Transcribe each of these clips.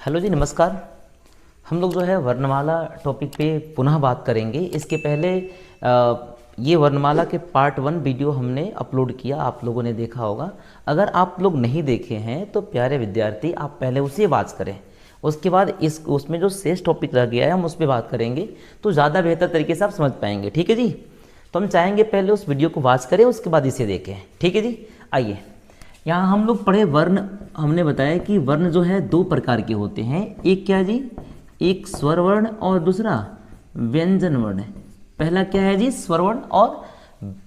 Hello जी, नमस्कार। हम लोग जो है वर्णमाला टॉपिक पे पुनः बात करेंगे। इसके पहले ये वर्णमाला के पार्ट 1 वीडियो हमने अपलोड किया, आप लोगों ने देखा होगा। अगर आप लोग नहीं देखे हैं तो प्यारे विद्यार्थी आप पहले उसे वॉच करें, उसके बाद उसमें जो शेष टॉपिक रह गया है हम उस पर बात करेंगे तो ज़्यादा बेहतर तरीके से आप समझ पाएंगे। ठीक है जी, तो हम चाहेंगे पहले उस वीडियो को वॉच करें, उसके बाद इसे देखें। ठीक है जी, आइए यहाँ हम लोग पढ़े वर्ण। हमने बताया कि वर्ण जो है दो प्रकार के होते हैं। एक क्या जी, एक स्वर वर्ण और दूसरा व्यंजन वर्ण। पहला क्या है जी, स्वर वर्ण और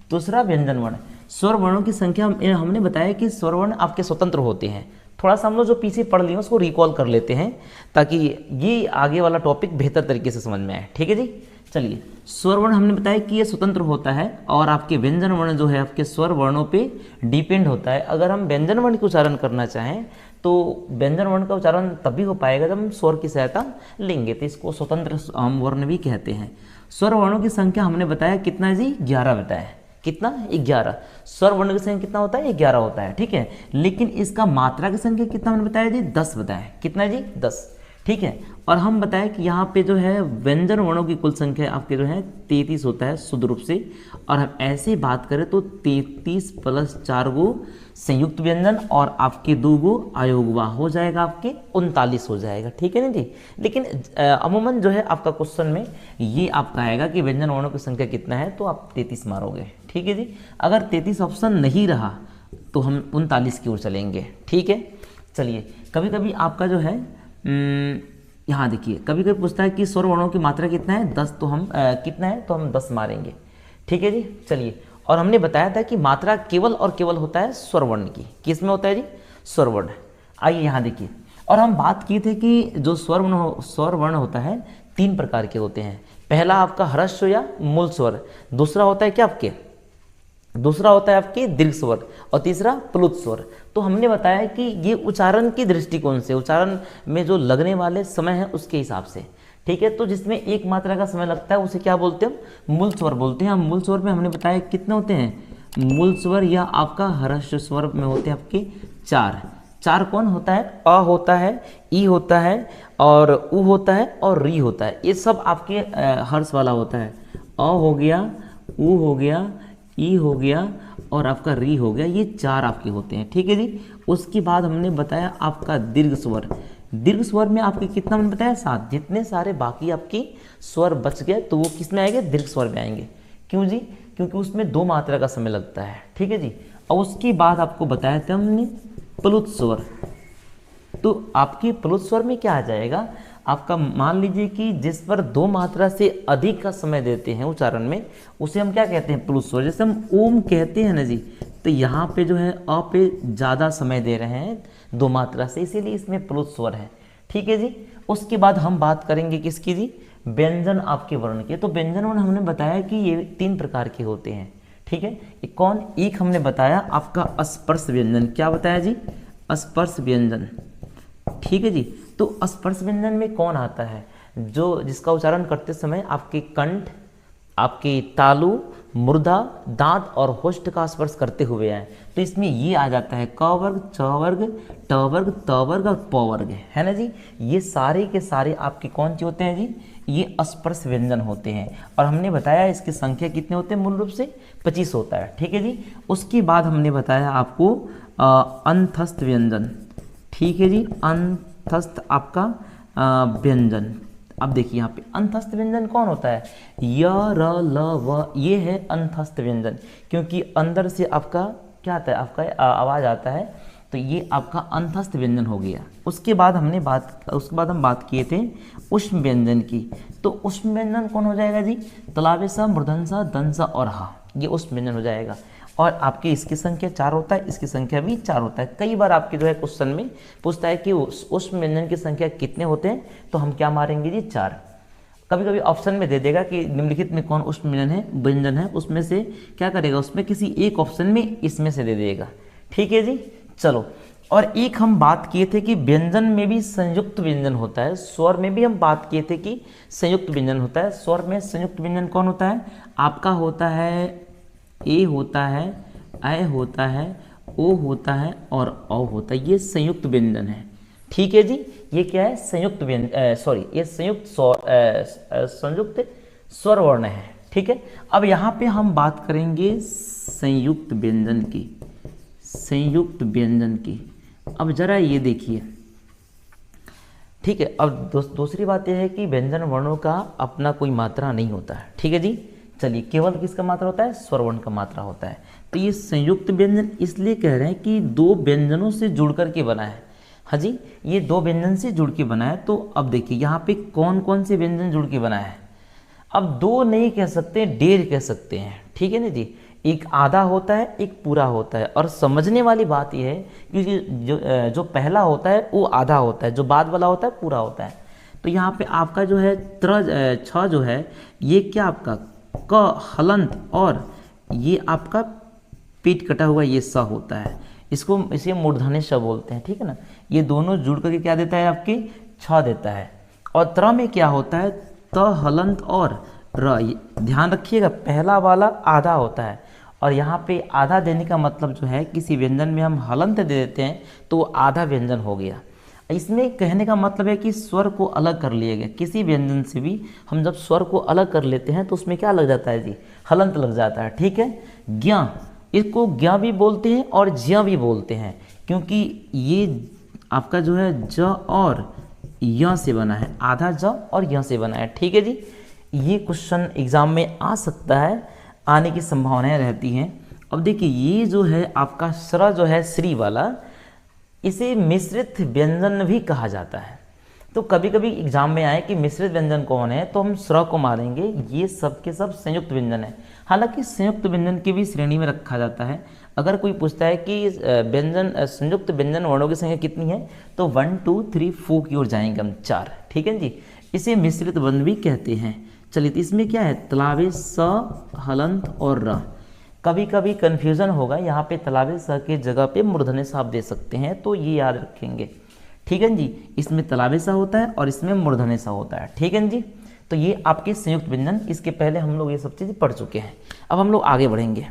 दूसरा व्यंजन वर्ण। स्वर वर्णों की संख्या हमने बताया कि स्वर वर्ण आपके स्वतंत्र होते हैं। थोड़ा सा हम लोग जो पीछे पढ़ लिए उसको रिकॉल कर लेते हैं ताकि ये आगे वाला टॉपिक बेहतर तरीके से समझ में आए। ठीक है जी, चलिए। स्वर वर्ण हमने बताया कि ये स्वतंत्र होता है और आपके व्यंजन वर्ण जो है आपके स्वर वर्णों पे डिपेंड होता है। अगर हम व्यंजन वर्ण का उच्चारण करना चाहें तो व्यंजन वर्ण का उच्चारण तभी हो पाएगा जब हम स्वर की सहायता लेंगे, तो इसको स्वतंत्र हम वर्ण भी कहते हैं। स्वर वर्णों की संख्या हमने बताया कितना जी, 11 बताया। कितना, 11। स्वर वर्ण की संख्या कितना होता है, 11 होता है। ठीक है, लेकिन इसका मात्रा की संख्या कितना हमने बताया जी, 10 बताया। कितना जी, 10। ठीक है, और हम बताएं कि यहाँ पे जो है व्यंजन वर्णों की कुल संख्या आपके जो है 33 होता है शुद्ध रूप से। और हम ऐसे बात करें तो 33 + 4 गो संयुक्त व्यंजन और आपके 2 गो अयोगवा हो जाएगा, आपके 39 हो जाएगा। ठीक है ना जी। लेकिन अमूमन जो है आपका क्वेश्चन में ये आपका आएगा कि व्यंजन वर्णों की संख्या कितना है, तो आप 33 मारोगे। ठीक है जी, अगर 33 ऑप्शन नहीं रहा तो हम 39 की ओर चलेंगे। ठीक है, चलिए। कभी कभी आपका जो है यहाँ देखिए, कभी कभी पूछता है कि स्वर वर्णों की मात्रा कितना है, 10, तो हम कितना है, तो हम 10 मारेंगे। ठीक है जी, चलिए। और हमने बताया था कि मात्रा केवल और केवल होता है स्वर वर्ण की। किस में होता है जी, स्वर वर्ण। आइए यहाँ देखिए, और हम बात की थी कि जो स्वर वर्ण होता है 3 प्रकार के होते हैं। पहला आपका ह्रस्व या मूल स्वर, दूसरा होता है क्या आपके, दूसरा होता है आपके दीर्घ स्वर, और तीसरा प्लुत स्वर। तो हमने बताया कि ये उच्चारण की दृष्टिकोण से, उच्चारण में जो लगने वाले समय है उसके हिसाब से। ठीक है, तो जिसमें एक मात्रा का समय लगता है उसे क्या बोलते हैं, मूल स्वर बोलते हैं। मूल स्वर में हमने बताया कितने होते हैं, मूल स्वर या आपका ह्रस्व स्वर में होते हैं आपके 4। कौन होता है, अ होता है, ई होता है, और उ होता है, और री होता है। ये सब आपके हर्ष वाला होता है। अ हो गया, उ हो गया, ई हो गया, और आपका री हो गया। ये 4 आपके होते हैं। ठीक है जी। उसके बाद हमने बताया आपका दीर्घ स्वर। दीर्घ स्वर में आपके कितना मैंने बताया, 7। जितने सारे बाकी आपकी स्वर बच गए तो वो किस में आएंगे, दीर्घ स्वर में आएंगे। क्यों जी, क्योंकि उसमें 2 मात्रा का समय लगता है। ठीक है जी। और उसके बाद आपको बताया था हमने प्लुत स्वर। तो आपके प्लुत स्वर में क्या आ जाएगा, आपका मान लीजिए कि जिस पर 2 मात्रा से अधिक का समय देते हैं उच्चारण में, उसे हम क्या कहते हैं, प्लुत स्वर। जैसे हम ओम कहते हैं ना जी, तो यहाँ पे जो है अ पे ज़्यादा समय दे रहे हैं 2 मात्रा से, इसीलिए इसमें प्लुत स्वर है। ठीक है जी। उसके बाद हम बात करेंगे किसकी जी, व्यंजन आपके वर्ण के। तो व्यंजन वर्ण हमने बताया कि ये 3 प्रकार के होते हैं। ठीक है, कौन, एक हमने बताया आपका स्पर्श व्यंजन। क्या बताया जी, स्पर्श व्यंजन। ठीक है जी। तो स्पर्श व्यंजन में कौन आता है, जो जिसका उच्चारण करते समय आपके कंठ, आपके तालु, मुर्दा, दांत और होष्ठ का स्पर्श करते हुए आए, तो इसमें ये आ जाता है क वर्ग, च वर्ग, ट वर्ग, त वर्ग और प वर्ग, है ना जी। ये सारे के सारे आपके कौन से होते हैं जी, ये स्पर्श व्यंजन होते हैं। और हमने बताया इसकी संख्या कितने होते हैं, मूल रूप से 25 होता है। ठीक है जी। उसके बाद हमने बताया आपको अंतस्थ व्यंजन। ठीक है जी, अंतस्थ आपका व्यंजन। अब देखिए यहाँ पे अंतस्थ व्यंजन कौन होता है, य, र, ल, व, ये है अंतस्थ व्यंजन। क्योंकि अंदर से आपका क्या आता है, आपका आवाज़ आता है, तो ये आपका अंतस्थ व्यंजन हो गया। उसके बाद हम बात किए थे उष्म व्यंजन की। तो उष्म व्यंजन कौन हो जाएगा जी, तलावेसा, मूर्धन्सा, दंसा और हा, ये उष्म व्यंजन हो जाएगा। और आपके इसकी संख्या 4 होता है, इसकी संख्या भी 4 होता है। कई बार आपके जो है क्वेश्चन में पूछता है कि उष्म व्यंजन की संख्या कितने होते हैं, तो हम क्या मारेंगे जी, 4। कभी कभी ऑप्शन में दे देगा कि निम्नलिखित में कौन उष्म व्यंजन है, उसमें से क्या करेगा, उसमें किसी एक ऑप्शन में इसमें से दे देगा। ठीक है जी, चलो। और एक हम बात किए थे कि व्यंजन में भी संयुक्त व्यंजन होता है, स्वर में भी हम बात किए थे कि संयुक्त व्यंजन होता है। स्वर में संयुक्त व्यंजन कौन होता है, आपका होता है ए होता है, ऐ होता है, ओ होता है और औ होता है, ये संयुक्त व्यंजन है। ठीक है जी। ये क्या है, संयुक्त व्यंजन, सॉरी ये संयुक्त स्वर वर्ण है। ठीक है, अब यहाँ पे हम बात करेंगे संयुक्त व्यंजन की, संयुक्त व्यंजन की। अब जरा ये देखिए, ठीक है। अब दूसरी बात यह है कि व्यंजन वर्णों का अपना कोई मात्रा नहीं होता है। ठीक है जी, चलिए, केवल किसका मात्रा होता है, स्वर वर्ण का मात्रा होता है। तो ये संयुक्त व्यंजन इसलिए कह रहे हैं कि दो व्यंजनों से जुड़ करके बना है। हाँ जी, ये दो व्यंजन से जुड़ के बना है। तो अब देखिए यहाँ पे कौन कौन से व्यंजन जुड़ के बना है। अब दो नहीं कह सकते, डेढ़ कह सकते हैं। ठीक है ना जी, एक आधा होता है, एक पूरा होता है। और समझने वाली बात यह है कि जो पहला होता है वो आधा होता है, जो बाद वाला होता है पूरा होता है। तो यहाँ पे आपका जो है छ जो है ये क्या आपका क हलंत, और ये आपका पेट कटा हुआ ये स होता है। इसे मूर्धन्य श बोलते हैं। ठीक है ना, ये दोनों जुड़ करके क्या देता है, आपकी छ देता है। और त्र में क्या होता है, त हलंत और र। ध्यान रखिएगा, पहला वाला आधा होता है, और यहाँ पे आधा देने का मतलब जो है, किसी व्यंजन में हम हलंत दे देते हैं तो आधा व्यंजन हो गया। इसमें कहने का मतलब है कि स्वर को अलग कर लिया गया। किसी व्यंजन से भी हम जब स्वर को अलग कर लेते हैं तो उसमें क्या लग जाता है जी, हलंत लग जाता है। ठीक है, ज्ञ, इसको ज्ञ भी बोलते हैं और ज्य भी बोलते हैं, क्योंकि ये आपका जो है ज और य से बना है, आधा ज और य से बना है। ठीक है जी, ये क्वेश्चन एग्जाम में आ सकता है, आने की संभावनाएं रहती हैं। अब देखिए, ये जो है आपका स्र जो है श्री वाला, इसे मिश्रित व्यंजन भी कहा जाता है। तो कभी कभी एग्जाम में आए कि मिश्रित व्यंजन कौन है, तो हम स्र को मारेंगे। ये सब के सब संयुक्त व्यंजन है। हालांकि संयुक्त व्यंजन की भी श्रेणी में रखा जाता है। अगर कोई पूछता है कि व्यंजन संयुक्त व्यंजन वर्णों की संख्या कितनी है, तो 1 2 3 4 की ओर जाएंगे हम, 4। ठीक है जी, इसे मिश्रित वर्ण भी कहते हैं। चलिए, तो इसमें क्या है, तलावे स हलंत और र। कभी कभी कन्फ्यूज़न होगा, यहाँ पे तलावे स के जगह पे मूर्धन्य स आप दे सकते हैं, तो ये याद रखेंगे। ठीक है जी, इसमें तलावे सा होता है और इसमें मूर्धन्य सा होता है। ठीक है जी, तो ये आपके संयुक्त व्यंजन, इसके पहले हम लोग ये सब चीज़ पढ़ चुके हैं। अब हम लोग आगे बढ़ेंगे।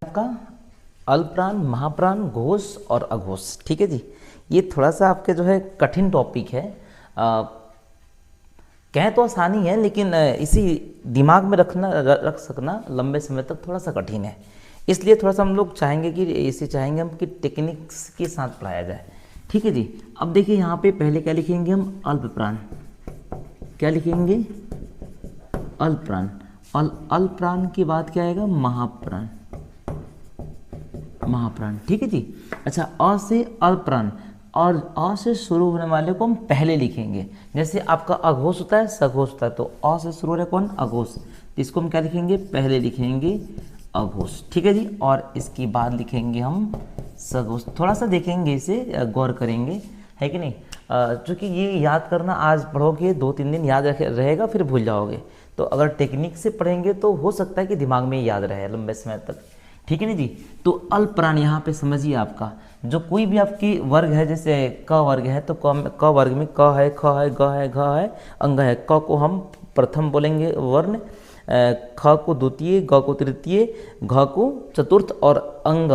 आपका अल्पप्राण, महाप्राण, घोष और अघोष। ठीक है जी, ये थोड़ा सा आपके जो है कठिन टॉपिक है। कहें तो आसानी है, लेकिन इसी दिमाग में रख सकना लंबे समय तक थोड़ा सा कठिन है। इसलिए थोड़ा सा हम लोग चाहेंगे कि इसे चाहेंगे हम कि टेक्निक्स के साथ पढ़ाया जाए। ठीक है जी, अब देखिए यहाँ पे पहले क्या लिखेंगे हम, अल्पप्राण। क्या लिखेंगे, अल्पप्राण। और अल्पप्राण के बाद क्या आएगा, महाप्राण, महाप्राण। ठीक है जी, अच्छा, अ से अल्पप्राण, और अ से शुरू होने वाले को हम पहले लिखेंगे। जैसे आपका अघोष होता है, सघोष होता है, तो अ से शुरू हो रहा है कौन, अघोष, तो इसको हम क्या लिखेंगे, पहले लिखेंगे अघोष। ठीक है जी, और इसके बाद लिखेंगे हम सघोष। थोड़ा सा देखेंगे, इसे गौर करेंगे, है कि नहीं। चूँकि ये याद करना आज पढ़ोगे 2-3 दिन याद रहेगा, फिर भूल जाओगे। तो अगर टेक्निक से पढ़ेंगे तो हो सकता है कि दिमाग में याद रहे लंबे समय तक। ठीक है ना जी, तो अल्पप्राण यहाँ पे समझिए, आपका जो कोई भी आपकी वर्ग है, जैसे क वर्ग है तो क वर्ग में क है, ख है, ग है, घ है, अंग है। क को हम प्रथम बोलेंगे वर्ण, ख को द्वितीय, ग को तृतीय, घ को चतुर्थ, और अंग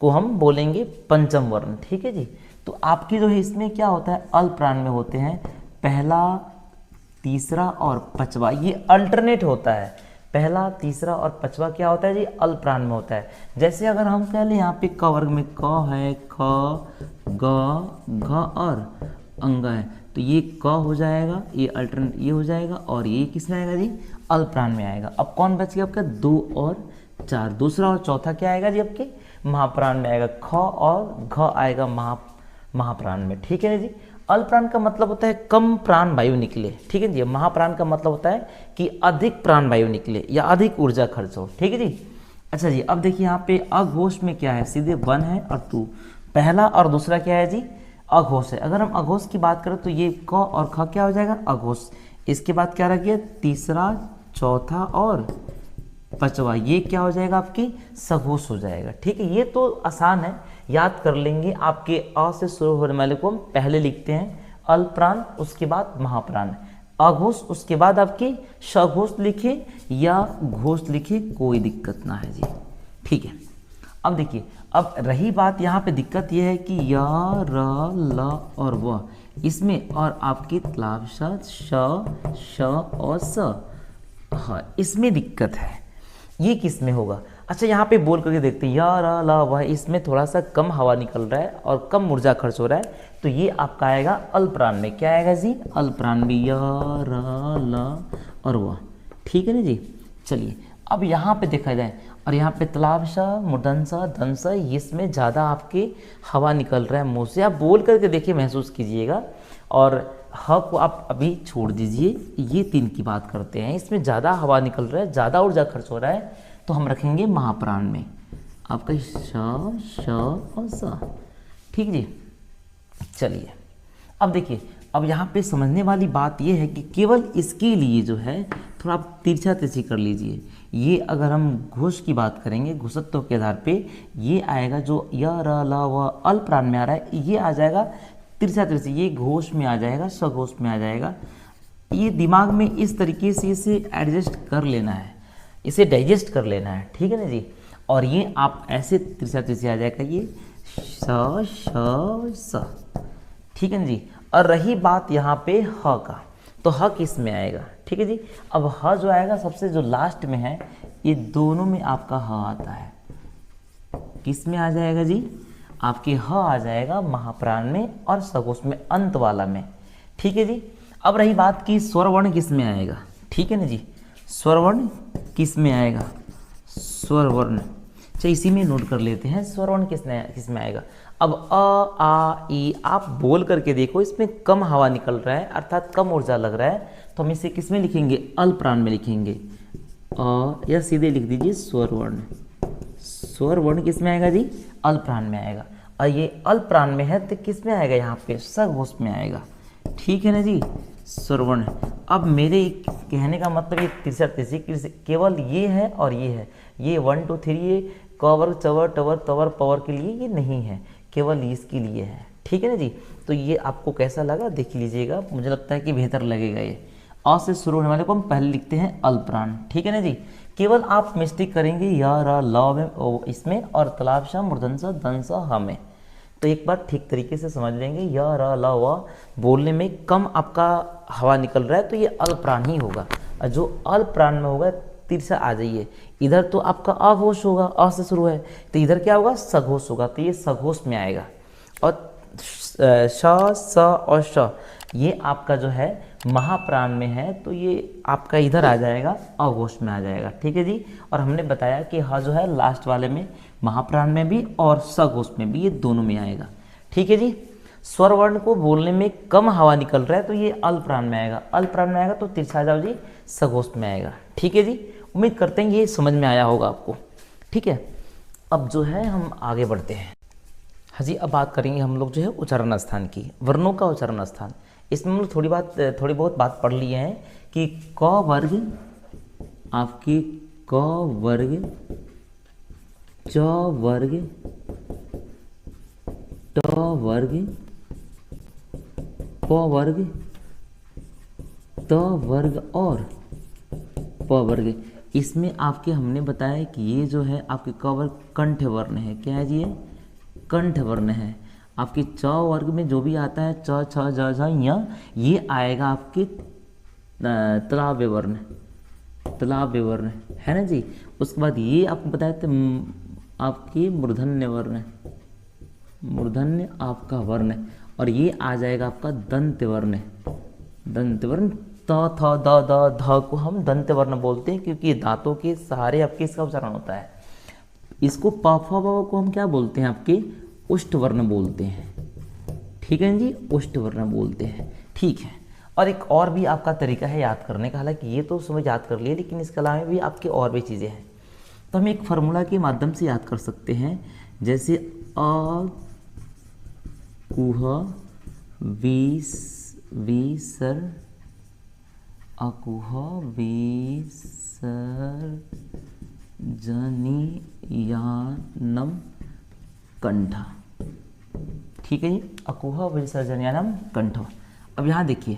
को हम बोलेंगे पंचम वर्ण। ठीक है जी, तो आपकी जो है इसमें क्या होता है, अल्पप्राण में होते हैं पहला, तीसरा और पांचवा, ये अल्टरनेट होता है। पहला, तीसरा और पांचवा क्या होता है जी, अल्पप्राण में होता है। जैसे अगर हम कह लें यहाँ पे क वर्ग में क है, ख, ग, घ और अंग है, तो ये क हो जाएगा, ये अल्टरनेट ये हो जाएगा, और ये किस में आएगा जी, अल्पप्राण में आएगा। अब कौन बच गया आपका, 2 और 4, दूसरा और चौथा क्या आएगा जी, आपके महाप्राण में आएगा। ख और घ आएगा महाप्राण में। ठीक है जी, अल्पप्राण का मतलब होता है कम प्राण वायु निकले। ठीक है जी, महाप्राण का मतलब होता है कि अधिक प्राण वायु निकले या अधिक ऊर्जा खर्च हो। ठीक है जी, अच्छा जी, अब देखिए यहाँ पे अघोष में क्या है, सीधे 1 है और 2, पहला और दूसरा क्या है जी, अघोष है। अगर हम अघोष की बात करें तो ये क और ख क्या हो जाएगा, अघोष। इसके बाद क्या रह गया, तीसरा, चौथा और पांचवा, ये क्या हो जाएगा, आपकी सघोष हो जाएगा। ठीक है, ये तो आसान है, याद कर लेंगे। आपके अ से शुरू होने वाले को हम पहले लिखते हैं, अल्पप्राण, उसके बाद महाप्राण, अघोष, उसके बाद आपकी सघोष लिखे या घोष लिखे, कोई दिक्कत ना है जी। ठीक है, अब देखिए अब रही बात यहाँ पे दिक्कत यह है कि या र ल और व इसमें और आपकी तलावशा श और स, हाँ इसमें दिक्कत है। ये किस में होगा? अच्छा यहाँ पे बोल करके देखते हैं, या र ल व इसमें थोड़ा सा कम हवा निकल रहा है और कम ऊर्जा खर्च हो रहा है, तो ये आपका आएगा अल्पप्राण में। क्या आएगा जी? अल्पप्राण में, या र ल और व। ठीक है ना जी। चलिए अब यहाँ पे देखा जाए, और यहाँ पे तलावशा मूर्धन्यसा धन्यसा इसमें ज़्यादा आपके हवा निकल रहा है मुँह से। आप बोल करके देखिए, महसूस कीजिएगा, और ह को आप अभी छोड़ दीजिए। ये 3 की बात करते हैं, इसमें ज़्यादा हवा निकल रहा है, ज़्यादा ऊर्जा खर्च हो रहा है, तो हम रखेंगे महाप्राण में आपका श और स। ठीक जी। चलिए अब देखिए, अब यहाँ पे समझने वाली बात ये है कि केवल इसके लिए जो है थोड़ा आप तिरछा तिरछी कर लीजिए। ये अगर हम घोष की बात करेंगे, घोषत्व के आधार पे ये आएगा जो य र ल व अल्पप्राण में आ रहा है, ये आ जाएगा तिरछा तिरछी, ये घोष में आ जाएगा, सघोष में आ जाएगा। ये दिमाग में इस तरीके से इसे एडजस्ट कर लेना है, इसे डाइजेस्ट कर लेना है। ठीक है ना जी। और ये आप ऐसे तिरछा तिरछी आ जाएगा, ये स। ठीक है ना जी। और रही बात यहाँ पे ह का, तो ह किस में आएगा? ठीक है जी। अब ह जो आएगा सबसे जो लास्ट में है, ये दोनों में आपका ह आता है। किस में आ जाएगा जी? आपके ह आ जाएगा महाप्राण में और सघोष में, अंत वाला में। ठीक है जी। अब रही बात कि स्वरवर्ण किस में आएगा? ठीक है ना जी। स्वरवर्ण किस में आएगा? स्वरवर्ण, अच्छा इसी में नोट कर लेते हैं, स्वरवर्ण किस में आएगा। अब अ आ ई आप बोल करके देखो, इसमें कम हवा निकल रहा है, अर्थात कम ऊर्जा लग रहा है, तो हम इसे किस में लिखेंगे? अल्पप्राण में लिखेंगे। अ या सीधे लिख दीजिए स्वरवर्ण। स्वरवर्ण किस में आएगा जी? अल्पप्राण में आएगा। और ये अल्पप्राण में है तो किस में आएगा? यहाँ पे सघोष में आएगा। ठीक है ना जी। स्वरवर्ण। अब मेरे कहने का मतलब ये तिरछा तिरछी केवल ये है और ये है, ये 1 2 3 ये क वर्ग चवर टवर तवर पवर के लिए ये नहीं है, केवल इसके लिए है। ठीक है ना जी। तो ये आपको कैसा लगा देख लीजिएगा, मुझे लगता है कि बेहतर लगेगा। ये अ से शुरू होने वाले को हम पहले लिखते हैं अल्पप्राण। ठीक है ना जी। केवल आप मिस्टेक करेंगे या र ल में इसमें और तलावशा मूर्धन्यसा धन्यसा ह में, तो एक बार ठीक तरीके से समझ लेंगे, या र ल व बोलने में कम आपका हवा निकल रहा है तो ये अल्पप्राण ही होगा। और जो अल्पप्राण में होगा तिरछा आ जाइए, इधर तो आपका अघोष होगा, अ से शुरू है, तो इधर क्या होगा? सघोष होगा, तो ये सघोष में आएगा। और श स और श ये आपका जो है महाप्राण में है, तो ये आपका इधर आ जाएगा, अघोष में आ जाएगा। ठीक है जी। और हमने बताया कि ह जो है लास्ट वाले में महाप्राण में भी और सघोष में भी, ये दोनों में आएगा। ठीक है जी। स्वरवर्ण को बोलने में कम हवा निकल रहा है तो ये अल्पप्राण में आएगा, अल्पप्राण में आएगा तो तिरछा जाओ जी, सघोष में आएगा। ठीक है जी। उम्मीद करते हैं ये समझ में आया होगा आपको। ठीक है। अब जो है हम आगे बढ़ते हैं। हाँ जी, अब बात करेंगे हम लोग जो है उच्चारण स्थान की, वर्णों का उच्चारण स्थान। इसमें हम लोग थोड़ी बहुत बात पढ़ लिए हैं कि क वर्ग आपकी क वर्ग, च वर्ग, ट वर्ग, प वर्ग, त वर्ग और प वर्ग। इसमें आपके हमने बताया कि ये जो है आपके क वर्ग कंठ वर्ण है। क्या है जी? ये कंठ वर्ण है। आपके च वर्ग में जो भी आता है च छ ज झ य, ये आएगा आपके तलाव्य वर्ण, तलाव्य वर्ण है ना जी। उसके बाद ये आपको बताया था आपकी मूर्धन्य वर्ण, मूर्धन्य आपका वर्ण, और ये आ जाएगा आपका दंत वर्ण, दंत वर्ण। त थ द द ध को हम दंत वर्ण बोलते हैं क्योंकि दांतों के सहारे आपके इसका उच्चारण होता है। इसको प फ ब को हम क्या बोलते हैं? आपके उष्ट वर्ण बोलते हैं। ठीक है जी, उष्ट वर्ण बोलते हैं। ठीक है। और एक और भी आपका तरीका है याद करने का, हालांकि ये तो समझ याद कर लिए, लेकिन इसके अलावा भी आपके और भी चीज़ें हैं, तो हम एक फार्मूला के माध्यम से याद कर सकते हैं। जैसे अ कुह विसर, अकुह विसर्जनीयानम कंठ। ठीक है जी, अकुह विसर्जनीयानम कंठ। अब यहाँ देखिए,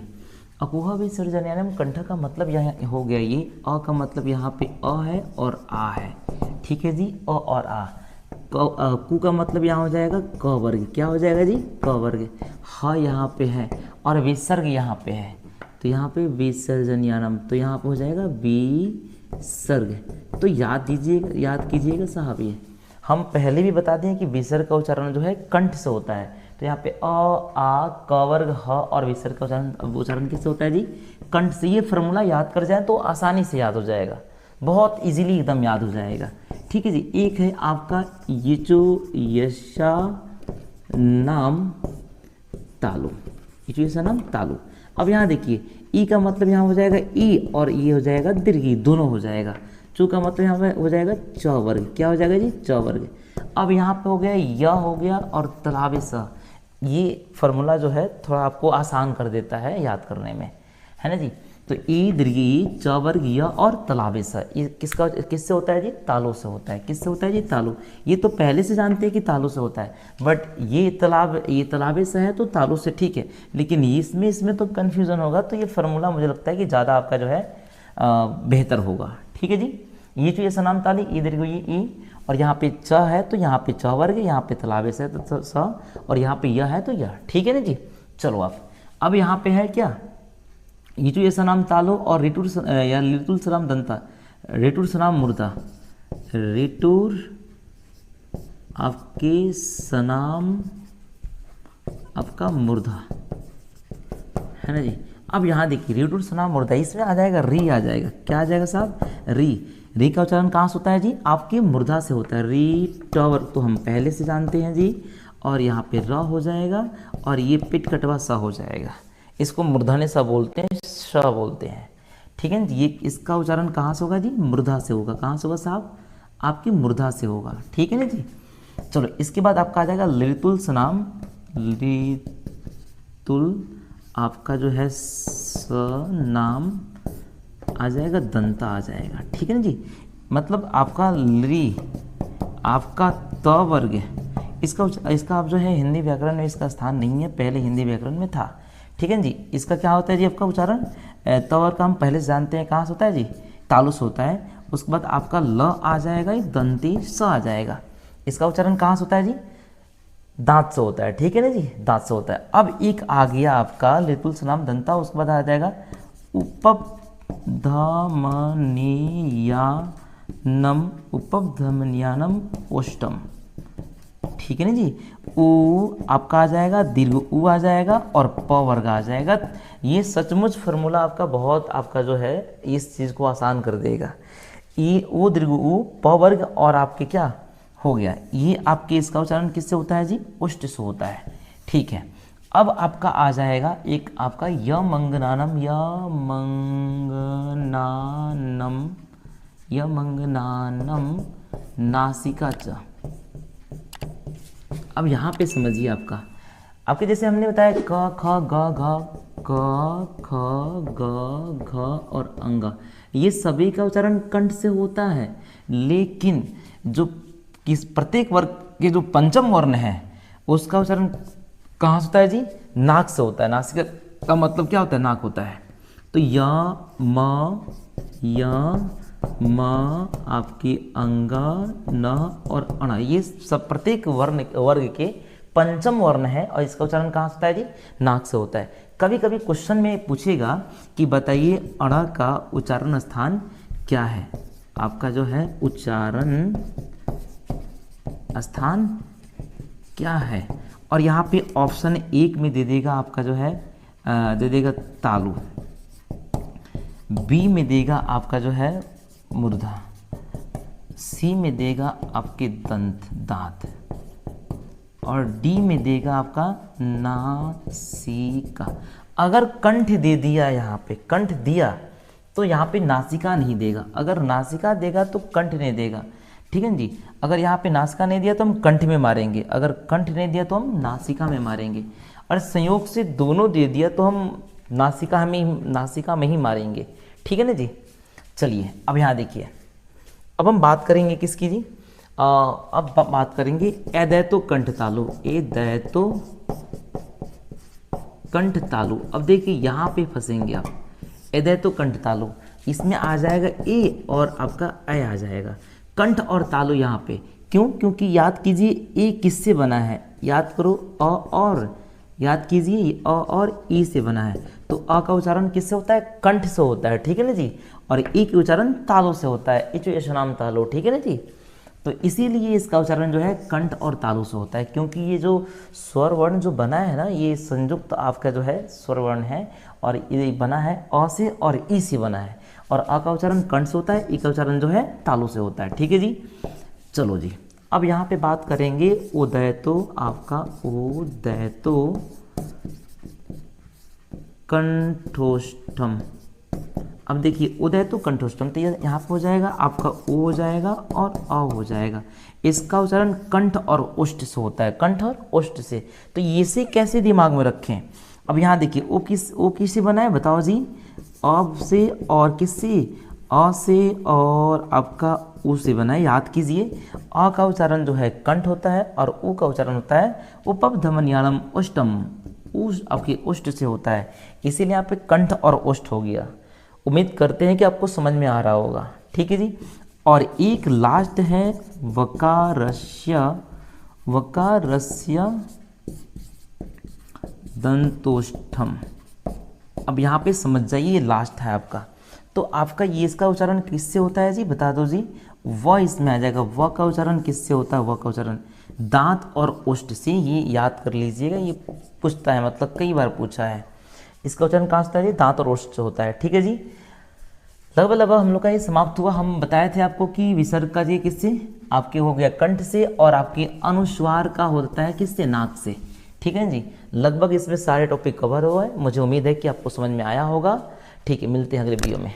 अकुह विसर्जनीयानम कंठ का मतलब यहाँ हो गया, ये अ का मतलब यहाँ पे अ है और आ है। ठीक है जी, अ और आ। कु का मतलब यहाँ हो जाएगा क वर्ग, क्या हो जाएगा जी क वर्ग। ह यहाँ पे है और विसर्ग यहाँ पे है, तो यहाँ पे विसर्जनियानम, तो यहाँ पे हो जाएगा विसर्ग। तो याद दीजिएगा, याद कीजिएगा साहब, ये हम पहले भी बता दें कि विसर्ग का उच्चारण जो है कंठ से होता है। तो यहाँ पे अ आ क वर्ग ह और विसर्ग का उच्चारण किससे होता है जी कंठ से। ये फार्मूला याद कर जाए तो आसानी से याद हो जाएगा, बहुत इजीली एकदम याद हो जाएगा। ठीक है जी। एक है आपका ये जो यशा नाम तालु, ये जो यशा नाम तालु। अब यहाँ देखिए ई का मतलब यहाँ हो जाएगा ई और ये हो जाएगा दीर्घी, दोनों हो जाएगा। चू का मतलब यहाँ पे हो जाएगा च वर्ग, क्या हो जाएगा जी च वर्ग। अब यहाँ पे हो गया य हो गया और तलावे स। ये फार्मूला जो है थोड़ा आपको आसान कर देता है याद करने में, है ना जी। तो ई दीर्घी च वर्ग य और तलावे स, ये किससे होता है जी तालु से होता है। किससे होता है जी तालु। ये तो पहले से जानते हैं कि तालु से होता है, बट ये तलावे से है तो तालु से, ठीक है। लेकिन इसमें तो कन्फ्यूज़न होगा, तो ये फार्मूला मुझे लगता है कि ज़्यादा आपका जो है बेहतर होगा। ठीक है जी। ये जो ये नाम ताली ई दीर्घ ई और यहाँ पे च है तो यहाँ पे च वर्ग, यहाँ पे तलावे से तो स और यहाँ पे यह है तो यह, ठीक है ना जी। चलो अब यहाँ पे है क्या ये जो ये नाम तालो और रिटुर या लिटुल सलाम दंता, रिटुर सनाम मुर्दा, रिटुर आपके सनाम आपका मुर्दा, है ना जी। अब यहाँ देखिए रिटुर सनाम मुर्दा, इसमें आ जाएगा री, आ जाएगा क्या आ जाएगा साहब री का उच्चारण कहाँ से होता है जी आपके मुर्दा से होता है। री टॉवर तो हम पहले से जानते हैं जी, और यहाँ पे र हो जाएगा और ये पिट कटवा सा हो जाएगा। इसको मूर्धन्य सा बोलते हैं, श बोलते हैं, ठीक है। ये इसका उच्चारण कहाँ से होगा जी मुर्धा से होगा। कहाँ से होगा साहब आपकी मुर्धा से होगा, ठीक है ना जी। चलो इसके बाद आपका आ जाएगा लितुल सनाम, लितुल आपका जो है स नाम आ जाएगा दंता आ जाएगा, ठीक है ना जी। मतलब आपका ली आपका त वर्ग है, इसका आप जो है हिंदी व्याकरण में इसका स्थान नहीं है, पहले हिंदी व्याकरण में था, ठीक है जी। इसका क्या होता है जी आपका उच्चारण त वर्ग का हम पहले से जानते हैं कहाँ से होता है जी तालु से होता है। उसके बाद आपका ल आ जाएगा, एक दंती स आ जाएगा। इसका उच्चारण कहाँ से होता है जी दांत से होता है, ठीक है ना जी दांत से होता है। अब एक आ गया आपका लितुल सनाम दंता, उसके बाद आ जाएगा उपधमनियानम ओष्टम, ठीक है ना जी। ऊ आपका आ जाएगा दीर्घ ऊ आ जाएगा और प वर्ग आ जाएगा। ये सचमुच फार्मूला आपका बहुत आपका जो है इस चीज़ को आसान कर देगा। ई ऊ दीर्घ ऊ प वर्ग और आपके क्या हो गया, ये आपके इसका उच्चारण किससे होता है जी उष्ट से होता है, ठीक है। अब आपका आ जाएगा एक आपका यमंगनानम, यमंगनानम नासिका च। अब यहाँ पे समझिए आपके जैसे हमने बताया क ख ग घ, क ख ग घ और अंगा, ये सभी का उच्चारण कंठ से होता है। लेकिन जो किस प्रत्येक वर्ग के जो पंचम वर्ण है उसका उच्चारण कहाँ से होता है जी नाक से होता है। नासिका का मतलब क्या होता है नाक होता है। तो य म आपकी अंगा न और अणा, ये सब प्रत्येक वर्ग के पंचम वर्ण है और इसका उच्चारण कहाँ से होता है जी नाक से होता है। कभी कभी क्वेश्चन में पूछेगा कि बताइए अणा का उच्चारण स्थान क्या है, आपका जो है उच्चारण स्थान क्या है, और यहाँ पे ऑप्शन 1 में दे देगा आपका जो है दे देगा तालु, बी में देगा आपका जो है मुर्धा, सी में देगा आपके दांत और डी में देगा आपका नासिका। अगर कंठ दे दिया, यहाँ पे कंठ दिया तो यहाँ पे नासिका नहीं देगा, अगर नासिका देगा तो कंठ नहीं देगा, ठीक है जी। अगर यहाँ पे नासिका नहीं दिया तो हम कंठ में मारेंगे, अगर कंठ नहीं दिया तो हम नासिका में मारेंगे, और संयोग से दोनों दे दिया तो हम नासिका में ही मारेंगे, ठीक है ना जी। चलिए अब यहाँ देखिए, अब हम बात करेंगे किसकी जी अब बात करेंगे एदैतो कंठ तालु, एदैतो कंठ तालु। अब देखिए यहाँ पे फंसेंगे आप, एदैतो कंठ तालु, इसमें आ जाएगा ए और आपका ए आ जाएगा। कंठ और तालु यहाँ पे क्यों? क्योंकि याद कीजिए ए किससे बना है, याद करो अ और, याद कीजिए अ और ई से बना है। तो अ का उच्चारण किससे होता है? कंठ से होता है, ठीक है ना जी। और ई का उच्चारण तालु से होता है, इचो यशनाम तालु, ठीक है ना जी। तो इसीलिए इसका उच्चारण जो है कंठ और तालु से होता है, क्योंकि ये जो स्वर वर्ण जो बना है ना, ये संयुक्त आपका जो है स्वर वर्ण है, और ये बना है अ से और ई से बना है। और अ का उच्चारण कंठ से होता है, ई का उच्चारण जो है तालु से होता है, ठीक है जी। चलो जी, अब यहाँ पे बात करेंगे उदयतो, आपका उदयतो कंठोष्ठम। अब देखिए उदयतो कंठोष्ठम, तो यहाँ पे हो जाएगा आपका ओ हो जाएगा और अ हो जाएगा। इसका उच्चारण कंठ और ओष्ठ से होता है, कंठ और ओष्ठ से। तो ये से कैसे दिमाग में रखें? अब यहाँ देखिए ओ किससे बना है बताओ जी? अब से और किससे? अ से और आपका उ से बना है। याद कीजिए अ का उच्चारण जो है कंठ होता है और उ का उच्चारण होता है उपधमन्यालम ओष्ठम, उस आपकी ओष्ठ से होता है, इसीलिए यहाँ पे कंठ और ओष्ठ हो गया। उम्मीद करते हैं कि आपको समझ में आ रहा होगा, ठीक है जी। और एक लास्ट है वकारस्य, वकारस्य दंतोष्ठम। अब यहाँ पे समझ जाइए ये लास्ट है आपका। तो आपका ये इसका उच्चारण किससे होता है जी, बता दो जी। व इसमें आ जाएगा, व का उच्चारण किससे होता है? व का उच्चारण दांत और ओष्ठ से, ये याद कर लीजिएगा, ये पूछता है, मतलब कई बार पूछा है। इसका उच्चारण कहाँ से होता है जी? दांत और ओष्ठ से होता है, ठीक है जी। लगभग हम लोग का ये समाप्त हुआ। हम बताए थे आपको कि विसर्ग का जी किससे, आपके हो गया कंठ से, और आपके अनुस्वार का होता है किससे? नाक से, ठीक है जी। लगभग इसमें सारे टॉपिक कवर हुआ है। मुझे उम्मीद है कि आपको समझ में आया होगा। ठीक है, मिलते हैं अगले वीडियो में।